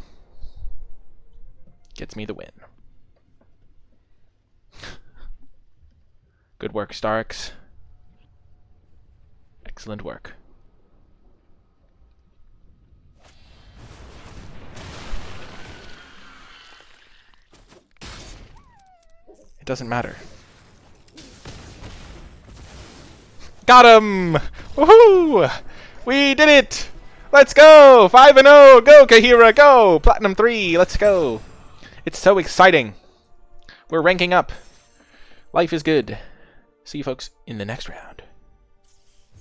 Gets me the win. Good Good work, Starks. Excellent work. It doesn't matter. Got him! Woohoo! We did it! Let's go! 5-0! Go, Kahira! Go! Platinum 3! Let's go! It's so exciting. We're ranking up. Life is good. See you folks in the next round.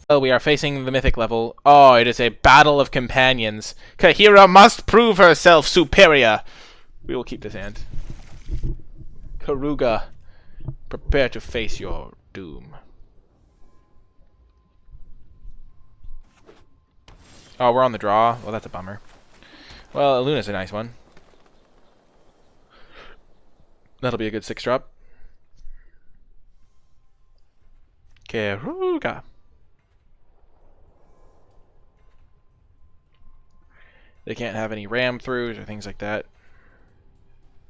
Well, we are facing the mythic level. Oh, it is a battle of companions. Kahira must prove herself superior. We will keep this hand. Karuga, prepare to face your doom. Oh, we're on the draw. Well, that's a bummer. Well, Luna's a nice one. That'll be a good 6-drop. Karuga. They can't have any ram throughs or things like that.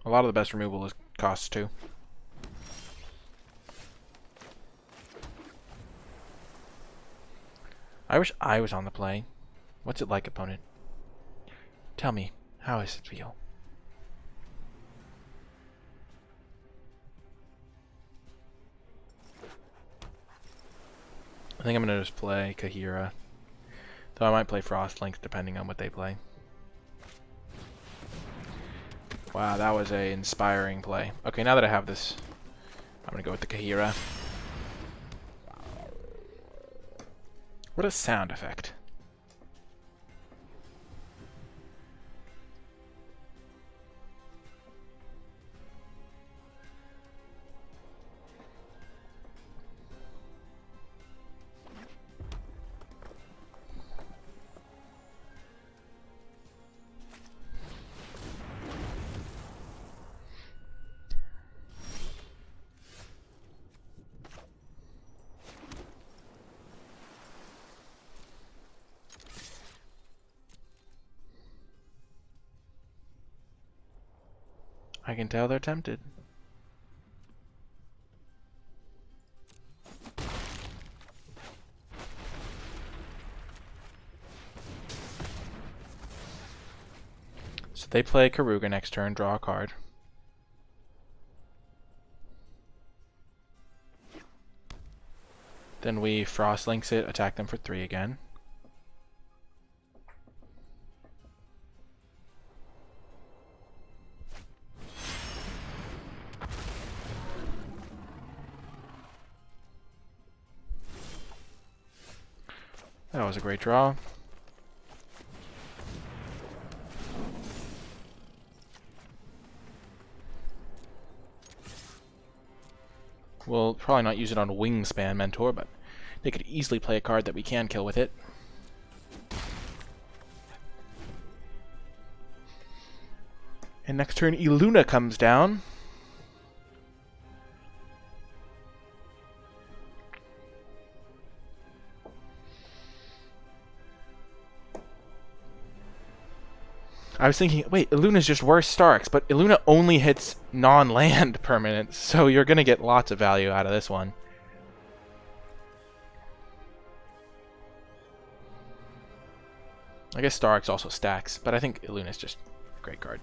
A lot of the best removal is costs too. I wish I was on the play. What's it like, opponent? Tell me, how does it feel? I think I'm gonna just play Kahira. Though I might play Frostlink depending on what they play. Wow, that was a inspiring play. Okay, now that I have this, I'm gonna go with the Kahira. What a sound effect. I can tell they're tempted. So they play Karuga next turn, draw a card. Then we Frostlinks it, attack them for 3 again. That was a great draw. We'll probably not use it on Wingspan Mentor, but they could easily play a card that we can kill with it. And next turn, Iluna comes down. I was thinking, wait, Iluna's just worse Starks, but Iluna only hits non-land permanents, so you're going to get lots of value out of this one. I guess Starks also stacks, but I think Iluna's just a great card.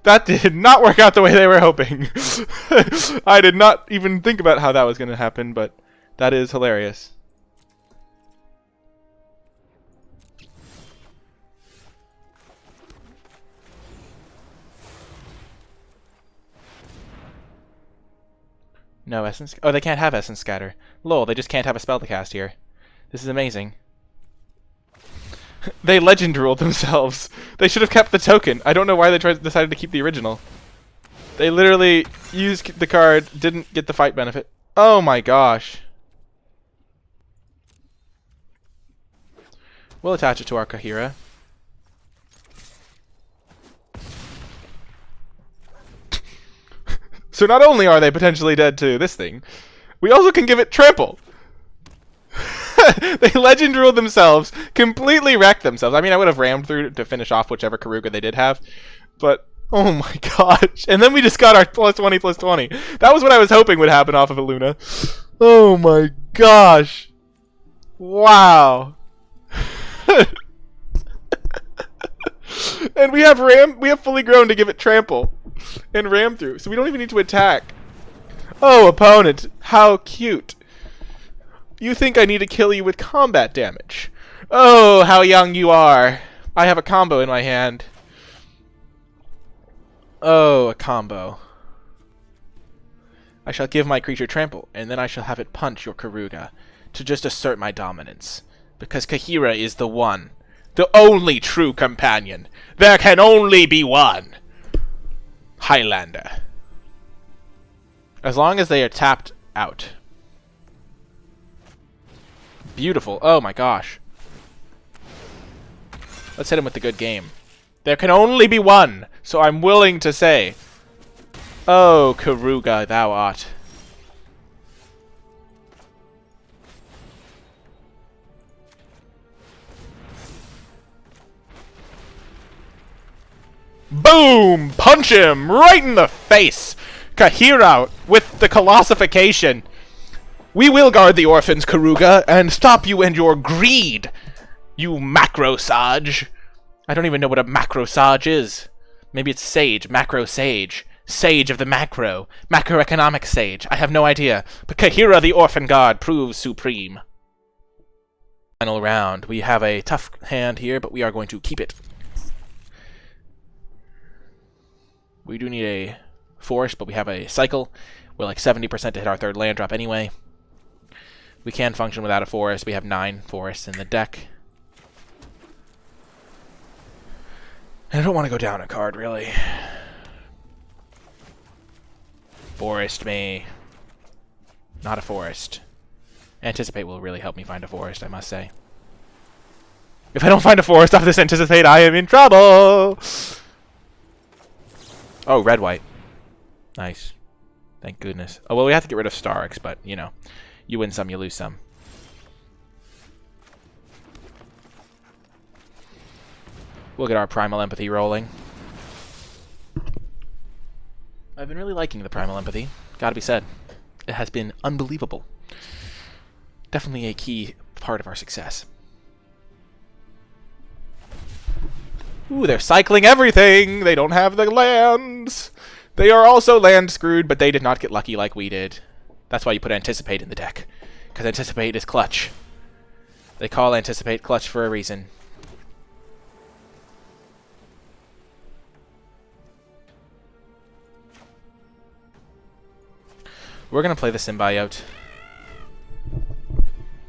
That did not work out the way they were hoping. I did not even think about how that was going to happen, but that is hilarious. No Essence... Oh, they can't have Essence Scatter. Lol, they just can't have a spell to cast here. This is amazing. They legend ruled themselves. They should have kept the token. I don't know why they decided to keep the original. They literally used the card, didn't get the fight benefit. Oh my gosh. We'll attach it to our Kahira. So not only are they potentially dead to this thing, we also can give it trample. They legend ruled themselves, completely wrecked themselves. I mean, I would have rammed through to finish off whichever Karuga they did have, but oh my gosh. And then we just got our +20/+20. That was what I was hoping would happen off of a Luna. Oh my gosh. Wow. And we have fully grown to give it trample and ram through, so we don't even need to attack. Oh, opponent, how cute. You think I need to kill you with combat damage. Oh, how young you are. I have a combo in my hand. Oh, a combo. I shall give my creature trample, and then I shall have it punch your Karuga to just assert my dominance. Because Kahira is the one. The only true companion. There can only be one. Highlander. As long as they are tapped out. Beautiful. Oh my gosh. Let's hit him with the good game. There can only be one, so I'm willing to say. Oh, Karuga, thou art. Boom! Punch him right in the face! Kahira with the colossification. We will guard the orphans, Karuga, and stop you and your greed, you macro-sage. I don't even know what a macro-sage is. Maybe it's sage, macro-sage. Sage of the macro. Macroeconomic sage. I have no idea. But Kahira the orphan god proves supreme. Final round. We have a tough hand here, but we are going to keep it. We do need a forest, but we have a cycle. We're like 70% to hit our third land drop anyway. We can function without a forest. We have 9 forests in the deck. And I don't want to go down a card, really. Forest me. Not a forest. Anticipate will really help me find a forest, I must say. If I don't find a forest off this Anticipate, I am in trouble! Oh, red-white. Nice. Thank goodness. Oh, well, we have to get rid of Starks, but, you know. You win some, you lose some. We'll get our Primal Empathy rolling. I've been really liking the Primal Empathy. Gotta be said. It has been unbelievable. Definitely a key part of our success. Ooh, they're cycling everything! They don't have the lands! They are also land screwed, but they did not get lucky like we did. That's why you put Anticipate in the deck. Because Anticipate is clutch. They call Anticipate clutch for a reason. We're going to play the Symbiote.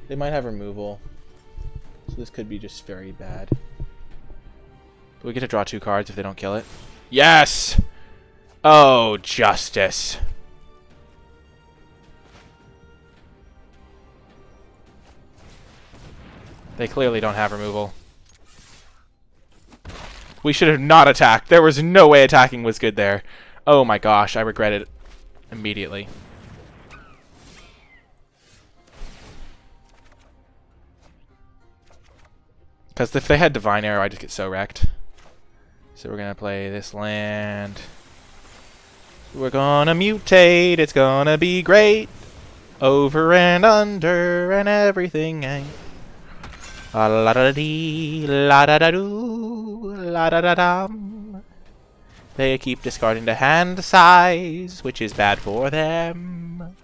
They might have removal. So this could be just very bad. But we get to draw 2 cards if they don't kill it. Yes! Oh, justice. They clearly don't have removal. We should have not attacked. There was no way attacking was good there. Oh my gosh, I regret it immediately. Because if they had Divine Arrow, I'd just get so wrecked. So we're going to play this land. We're going to mutate. It's going to be great. Over and under and everything ain't. La da dee, la da da doo, la da da dum. They keep discarding the hand size, which is bad for them.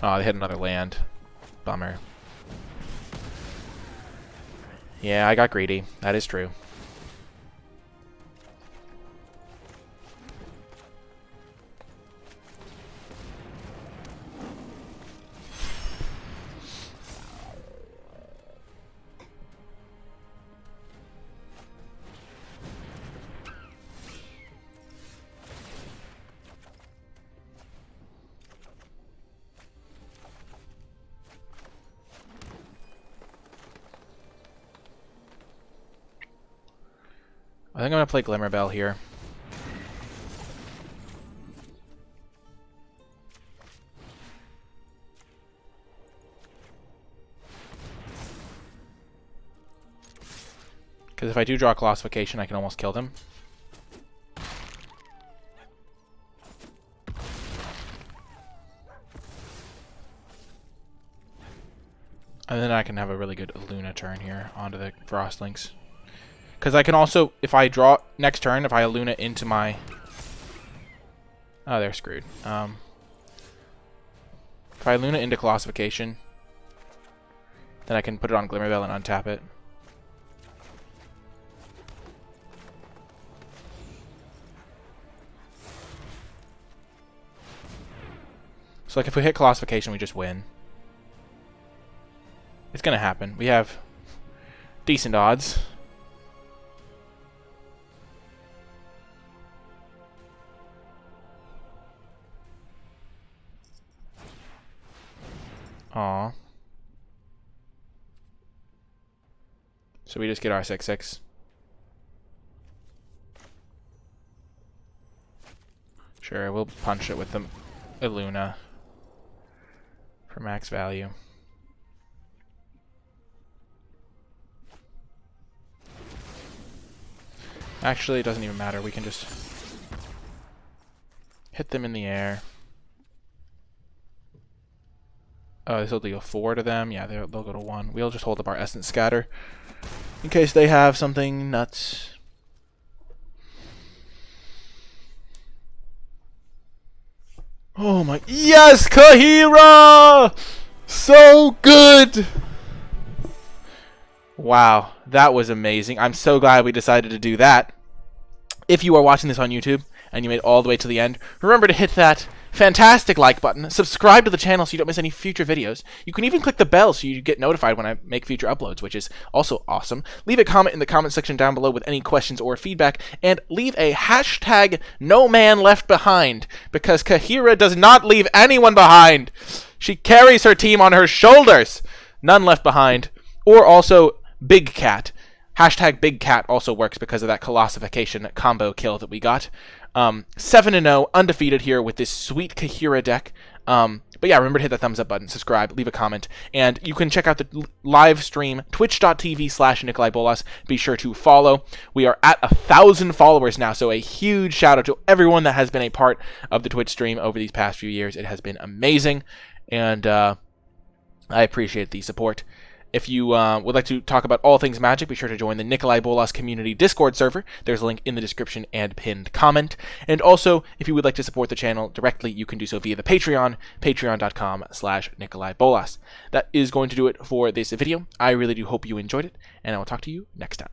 Oh, they hit another land. Bummer. Yeah, I got greedy. That is true. I think I'm going to play Glimmer Bell here. Because if I do draw Classification, I can almost kill them. And then I can have a really good Luna turn here onto the Frostlings. Because I can also, if I draw next turn, if I Luna into my... Oh, they're screwed. If I Luna into Classification, then I can put it on Glimmerbell and untap it. So like if we hit Classification, we just win. It's gonna happen. We have decent odds. Aw. So we just get our 6/6. Sure, we'll punch it with the Illuna for max value. Actually, it doesn't even matter. We can just hit them in the air. Oh, this will deal 4 to them. Yeah, they'll go to 1. We'll just hold up our Essence Scatter in case they have something nuts. Oh my... Yes, Kahira! So good! Wow, that was amazing. I'm so glad we decided to do that. If you are watching this on YouTube and you made it all the way to the end, remember to hit that fantastic like button. Subscribe to the channel so you don't miss any future videos. You can even click the bell so you get notified when I make future uploads, which is also awesome. Leave a comment in the comment section down below with any questions or feedback, and leave a hashtag no man left behind, because Kahira does not leave anyone behind. She carries her team on her shoulders. None left behind. Or also Big Cat. Hashtag Big Cat also works because of that Colossification combo kill that we got. 7-0, undefeated here with this sweet Kahira deck. But yeah, remember to hit the thumbs up button, subscribe, leave a comment, and you can check out the live stream, twitch.tv/NicolaiBolas. Be sure to follow. We are at 1,000 followers now, so a huge shout out to everyone that has been a part of the Twitch stream over these past few years. It has been amazing, and I appreciate the support. If you would like to talk about all things Magic, be sure to join the NicolaiBolas community Discord server. There's a link in the description and pinned comment. And also, if you would like to support the channel directly, you can do so via the Patreon, patreon.com/NicolaiBolas. That is going to do it for this video. I really do hope you enjoyed it, and I will talk to you next time.